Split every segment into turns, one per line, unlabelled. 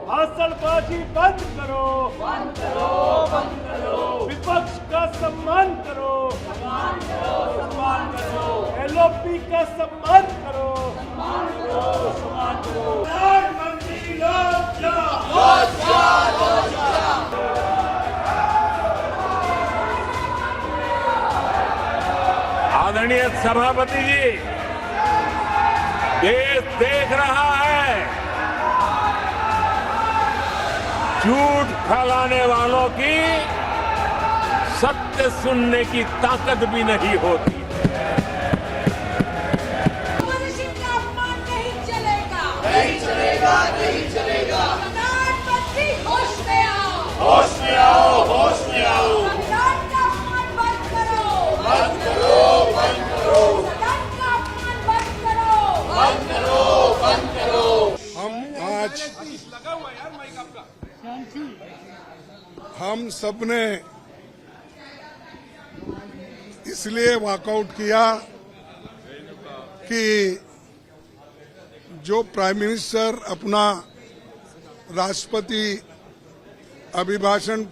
भाषणबाजी बंद करो,
बंद करो, बंद करो।
विपक्ष का सम्मान करो,
सम्मान करो, सम्मान करो।
एलओपी का सम्मान करो,
सम्मान करो, सम्मान करो।
प्रधानमंत्री लोग क्या
लौट जा, लौट जा।
आदरणीय सभापति जी, देश देख रहा है, झूठ फैलाने वालों की सत्य सुनने की ताकत भी नहीं होती।
मनुष्य का अपमान नहीं चलेगा,
नहीं चलेगा, नहीं चलेगा।
प्रधानमंत्री होश में आओ,
होश में आओ, होश में आओ।
सदन का अपमान बंद करो,
बंद करो, बंद करो।
सदन का अपमान बंद करो,
बंद करो, बंद करो।
हम सबने इसलिए वॉकआउट किया कि जो प्राइम मिनिस्टर अपना राष्ट्रपति अभिभाषण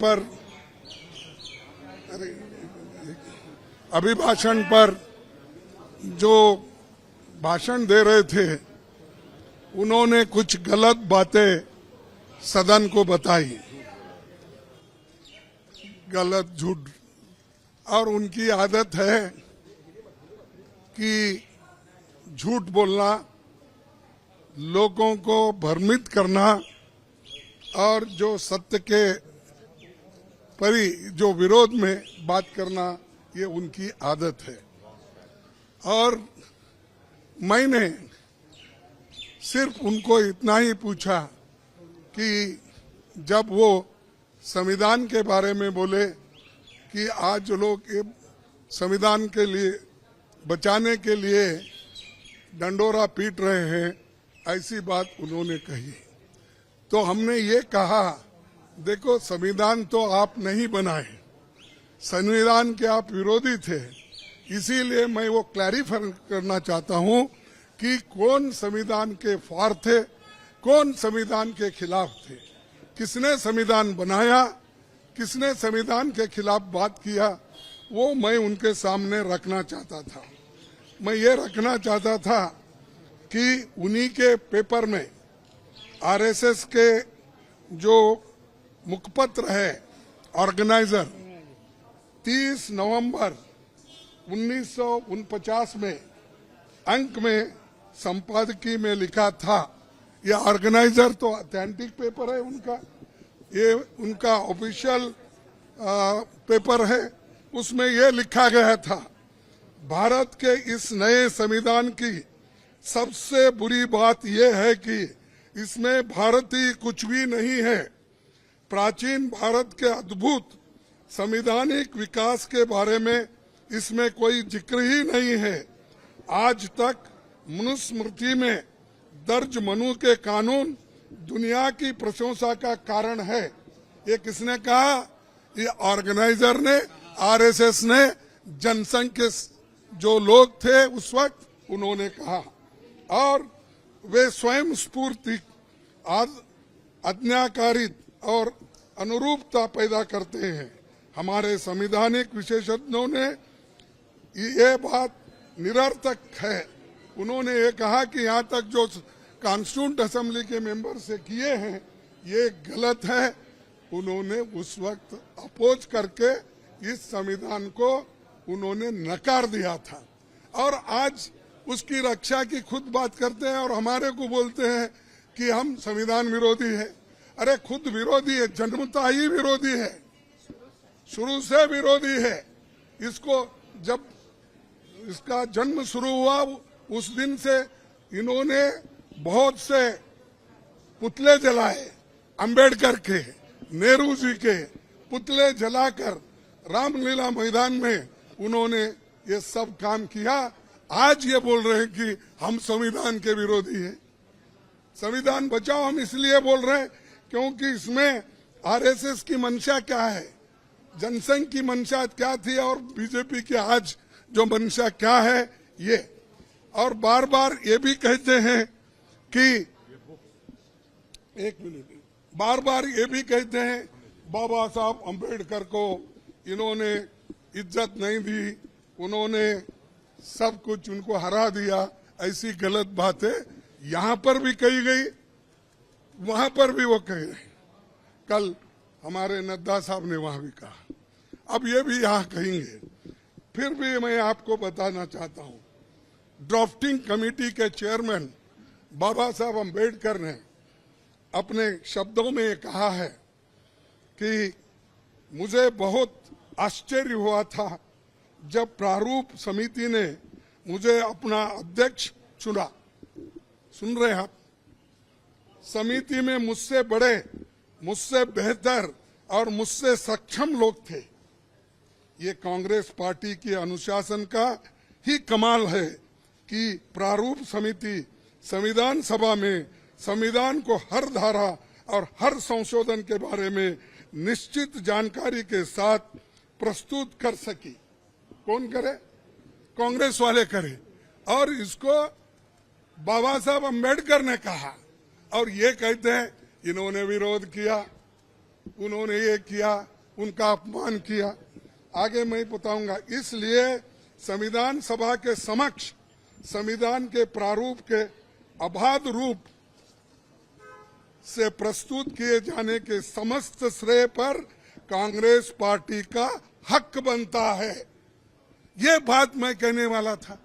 पर जो भाषण दे रहे थे, उन्होंने कुछ गलत बातें सदन को बताई, गलत झूठ, और उनकी आदत है कि झूठ बोलना, लोगों को भ्रमित करना और जो सत्य के जो विरोध में बात करना, ये उनकी आदत है। और मैंने सिर्फ उनको इतना ही पूछा कि जब वो संविधान के बारे में बोले कि आज लोग संविधान के लिए बचाने के लिए डंडोरा पीट रहे हैं, ऐसी बात उन्होंने कही, तो हमने ये कहा, देखो संविधान तो आप नहीं बनाए, संविधान के आप विरोधी थे, इसीलिए मैं वो क्लैरिफाई करना चाहता हूं कि कौन संविधान के फार थे, कौन संविधान के खिलाफ थे, किसने संविधान बनाया, किसने संविधान के खिलाफ बात किया, वो मैं उनके सामने रखना चाहता था। मैं ये रखना चाहता था कि उन्हीं के पेपर में आरएसएस के जो मुखपत्र है ऑर्गेनाइजर 30 नवंबर 1949 में अंक में संपादकीय में लिखा था, ये ऑर्गेनाइजर तो ऑथेंटिक पेपर है उनका, ये उनका ऑफिशियल पेपर है, उसमें ये लिखा गया था, भारत के इस नए संविधान की सबसे बुरी बात यह है कि इसमें भारतीय कुछ भी नहीं है। प्राचीन भारत के अद्भुत संवैधानिक विकास के बारे में इसमें कोई जिक्र ही नहीं है। आज तक मनुस्मृति में दर्ज मनु के कानून दुनिया की प्रशंसा का कारण है। ये किसने कहा? ये ऑर्गेनाइजर ने, आरएसएस ने, जनसंघ के जो लोग थे उस वक्त, उन्होंने कहा, और वे स्वयं स्फूर्ति, आज्ञाकारित और अनुरूपता पैदा करते हैं। हमारे संवैधानिक विशेषज्ञों ने ये बात निरर्थक है। उन्होंने ये कहा कि यहाँ तक जो कॉन्स्टिट्यूंट असेंबली के मेंबर से किए हैं ये गलत है। उन्होंने उस वक्त अपोज करके इस संविधान को उन्होंने नकार दिया था, और आज उसकी रक्षा की खुद बात करते हैं और हमारे को बोलते हैं कि हम संविधान विरोधी है। अरे खुद विरोधी है, जन्मता ही विरोधी है, शुरू से विरोधी है। इसको जब इसका जन्म शुरू हुआ उस दिन से इन्होंने बहुत से पुतले जलाए, अंबेडकर के, नेहरू जी के पुतले जलाकर रामलीला मैदान में उन्होंने ये सब काम किया। आज ये बोल रहे हैं कि हम संविधान के विरोधी हैं। संविधान बचाओ हम इसलिए बोल रहे हैं क्योंकि इसमें आरएसएस की मंशा क्या है, जनसंघ की मंशा क्या थी और बीजेपी की आज जो मंशा क्या है ये। और बार बार ये भी कहते हैं कि एक मिनट, बार बार ये भी कहते हैं बाबा साहब अंबेडकर को इन्होंने इज्जत नहीं दी, उन्होंने सब कुछ उनको हरा दिया। ऐसी गलत बातें यहां पर भी कही गई, वहां पर भी वो कह रहे। कल हमारे नड्डा साहब ने वहां भी कहा, अब ये भी यहां कहेंगे। फिर भी मैं आपको बताना चाहता हूं, ड्राफ्टिंग कमेटी के चेयरमैन बाबा साहब अंबेडकर ने अपने शब्दों में कहा है कि मुझे बहुत आश्चर्य हुआ था जब प्रारूप समिति ने मुझे अपना अध्यक्ष चुना। सुन रहे हैं आप? समिति में मुझसे बड़े, मुझसे बेहतर और मुझसे सक्षम लोग थे। ये कांग्रेस पार्टी के अनुशासन का ही कमाल है कि प्रारूप समिति संविधान सभा में संविधान को हर धारा और हर संशोधन के बारे में निश्चित जानकारी के साथ प्रस्तुत कर सकी। कौन करे? कांग्रेस वाले करे। और इसको बाबा साहब अंबेडकर ने कहा, और ये कहते हैं इन्होंने विरोध किया, उन्होंने ये किया, उनका अपमान किया। आगे मैं बताऊंगा। इसलिए संविधान सभा के समक्ष संविधान के प्रारूप के अबाध रूप से प्रस्तुत किए जाने के समस्त श्रेय पर कांग्रेस पार्टी का हक बनता है। ये बात मैं कहने वाला था,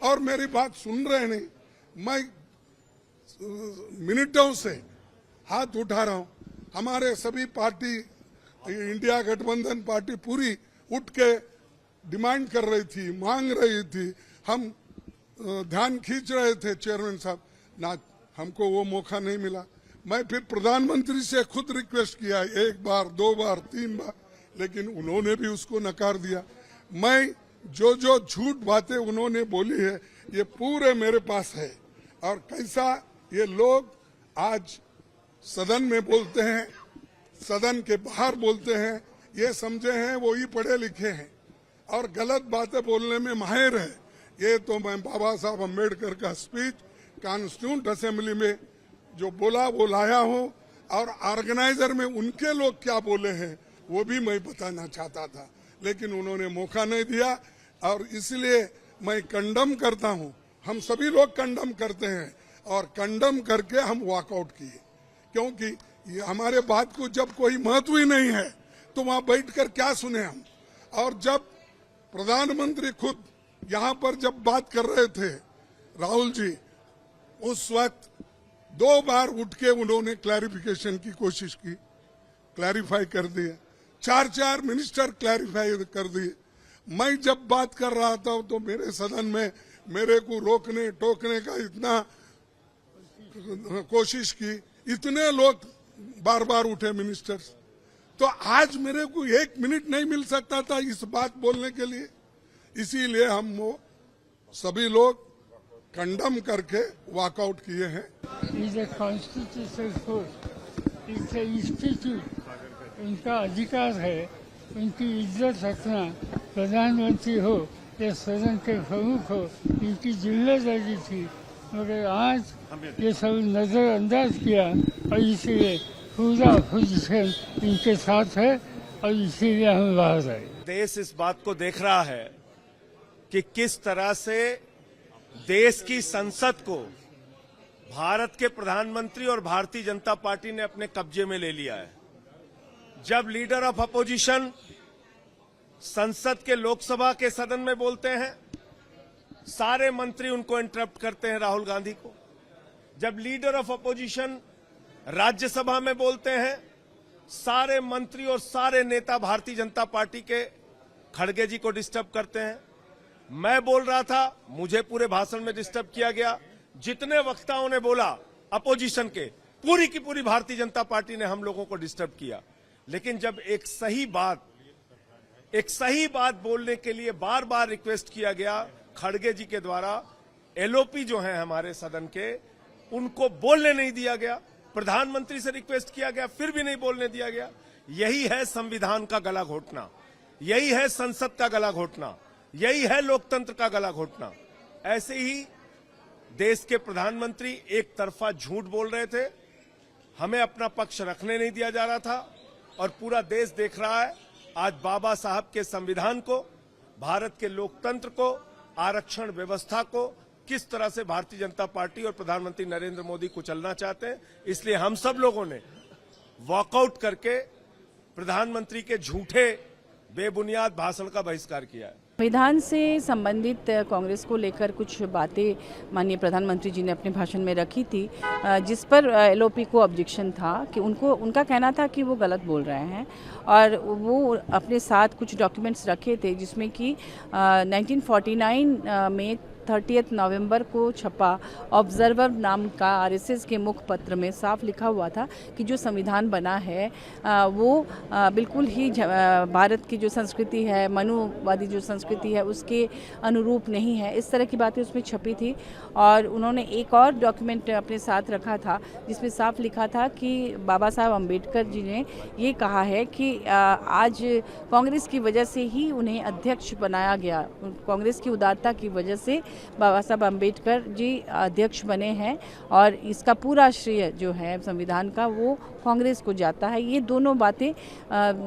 और मेरी बात सुन रहे नहीं। मैं मिनटों से हाथ उठा रहा हूं। हमारे सभी पार्टी, इंडिया गठबंधन पार्टी पूरी उठ के डिमांड कर रही थी, मांग रही थी। हम ध्यान खींच रहे थे चेयरमैन साहब, ना हमको वो मौका नहीं मिला। मैं फिर प्रधानमंत्री से खुद रिक्वेस्ट किया, 1 बार 2 बार 3 बार, लेकिन उन्होंने भी उसको नकार दिया। मैं जो झूठ बातें उन्होंने बोली है ये पूरे मेरे पास है। और कैसा ये लोग आज सदन में बोलते हैं, सदन के बाहर बोलते हैं, ये समझे हैं वो ही पढ़े लिखे हैं और गलत बातें बोलने में माहिर है। ये तो मैं बाबा साहब अंबेडकर का स्पीच कॉन्स्टिट्यूंट असेंबली में जो बोला वो लाया हूं, और ऑर्गेनाइजर में उनके लोग क्या बोले हैं वो भी मैं बताना चाहता था, लेकिन उन्होंने मौका नहीं दिया। और इसलिए मैं कंडम करता हूं, हम सभी लोग कंडम करते हैं, और कंडम करके हम वॉकआउट किए, क्योंकि ये हमारे बात को जब कोई महत्व ही नहीं है तो वहां बैठकर क्या सुने हम। और जब प्रधानमंत्री खुद यहां पर जब बात कर रहे थे राहुल जी, उस वक्त 2 बार उठ के उन्होंने क्लैरिफिकेशन की कोशिश की, क्लैरिफाई कर दिया। 4 मिनिस्टर क्लैरिफाई कर दिए। मैं जब बात कर रहा था तो मेरे सदन में मेरे को रोकने टोकने का इतना कोशिश की, इतने लोग बार बार उठे मिनिस्टर्स। तो आज मेरे को 1 मिनट नहीं मिल सकता था इस बात बोलने के लिए। इसीलिए हम वो सभी लोग कंडम करके वॉकआउट किए हैं।
Is a constitutional force, it's a institute. उनका अधिकार है, उनकी इज्जत रखना, प्रधानमंत्री हो या सदन के प्रमुख हो, इनकी जिम्मेदारी थी। मगर आज ये सब नजरअंदाज किया, और इसीलिए पूरा पोजीशन इनके साथ है, और इसीलिए हम बाहर आए।
देश इस बात को देख रहा है कि किस तरह से देश की संसद को भारत के प्रधानमंत्री और भारतीय जनता पार्टी ने अपने कब्जे में ले लिया है। जब लीडर ऑफ अपोजिशन संसद के लोकसभा के सदन में बोलते हैं, सारे मंत्री उनको इंटरप्ट करते हैं, राहुल गांधी को। जब लीडर ऑफ अपोजिशन राज्यसभा में बोलते हैं, सारे मंत्री और सारे नेता भारतीय जनता पार्टी के खड़गे जी को डिस्टर्ब करते हैं। मैं बोल रहा था, मुझे पूरे भाषण में डिस्टर्ब किया गया। जितने वक्ताओं ने बोला अपोजिशन के, पूरी की पूरी भारतीय जनता पार्टी ने हम लोगों को डिस्टर्ब किया। लेकिन जब एक सही बात बोलने के लिए बार बार रिक्वेस्ट किया गया खड़गे जी के द्वारा, एलओपी जो हैं हमारे सदन के, उनको बोलने नहीं दिया गया। प्रधानमंत्री से रिक्वेस्ट किया गया, फिर भी नहीं बोलने दिया गया। यही है संविधान का गला घोटना, यही है संसद का गला घोटना, यही है लोकतंत्र का गला घोटना। ऐसे ही देश के प्रधानमंत्री एक तरफा झूठ बोल रहे थे। हमें अपना पक्ष रखने नहीं दिया जा रहा था और पूरा देश देख रहा है आज बाबा साहब के संविधान को, भारत के लोकतंत्र को, आरक्षण व्यवस्था को किस तरह से भारतीय जनता पार्टी और प्रधानमंत्री नरेंद्र मोदी कुचलना चाहते हैं। इसलिए हम सब लोगों ने वॉकआउट करके प्रधानमंत्री के झूठे बेबुनियाद भाषण का बहिष्कार किया है।
संविधान से संबंधित कांग्रेस को लेकर कुछ बातें माननीय प्रधानमंत्री जी ने अपने भाषण में रखी थी, जिस पर एलओपी को ऑब्जेक्शन था कि उनका कहना था कि वो गलत बोल रहे हैं और वो अपने साथ कुछ डॉक्यूमेंट्स रखे थे जिसमें कि 1949 में 30 नवंबर को छपा ऑब्जर्वर नाम का आरएसएस के मुखपत्र में साफ लिखा हुआ था कि जो संविधान बना है वो बिल्कुल ही भारत की जो संस्कृति है, मनुवादी जो संस्कृति है, उसके अनुरूप नहीं है। इस तरह की बातें उसमें छपी थी और उन्होंने एक और डॉक्यूमेंट अपने साथ रखा था जिसमें साफ लिखा था कि बाबा साहब अम्बेडकर जी ने ये कहा है कि आज कांग्रेस की वजह से ही उन्हें अध्यक्ष बनाया गया, कांग्रेस की उदारता की वजह से बाबा साहब अम्बेडकर जी अध्यक्ष बने हैं और इसका पूरा श्रेय जो है संविधान का वो कांग्रेस को जाता है। ये दोनों बातें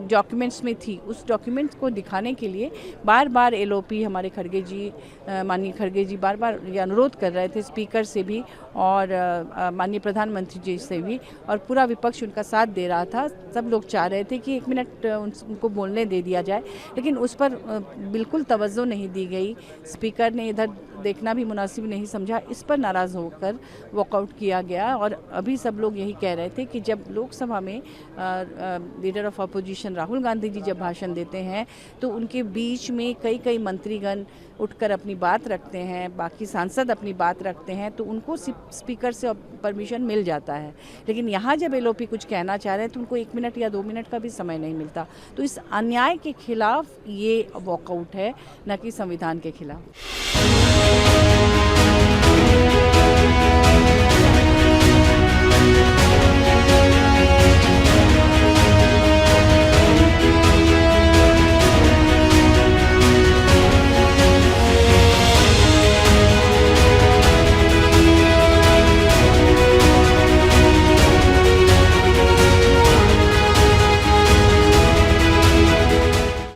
डॉक्यूमेंट्स में थी। उस डॉक्यूमेंट्स को दिखाने के लिए बार बार एलओपी हमारे खड़गे जी, माननीय खड़गे जी बार बार ये अनुरोध कर रहे थे स्पीकर से भी और माननीय प्रधानमंत्री जी से भी, और पूरा विपक्ष उनका साथ दे रहा था। सब लोग चाह रहे थे कि 1 मिनट उनको बोलने दे दिया जाए, लेकिन उस पर बिल्कुल तवज्जो नहीं दी गई। स्पीकर ने इधर देखना भी मुनासिब नहीं समझा, इस पर नाराज़ होकर वॉकआउट किया गया। और अभी सब लोग यही कह रहे थे कि जब लोकसभा में leader of opposition Rahul Gandhi ji जब भाषण देते हैं तो उनके बीच में कई मंत्रीगण उठकर अपनी बात रखते हैं, बाकी सांसद अपनी बात रखते हैं, तो उनको स्पीकर से परमिशन मिल जाता है। लेकिन यहाँ जब एलओपी कुछ कहना चाह रहे हैं तो उनको 1 मिनट या 2 मिनट का भी समय नहीं मिलता। तो इस अन्याय के खिलाफ ये वॉकआउट है, न कि संविधान के खिलाफ।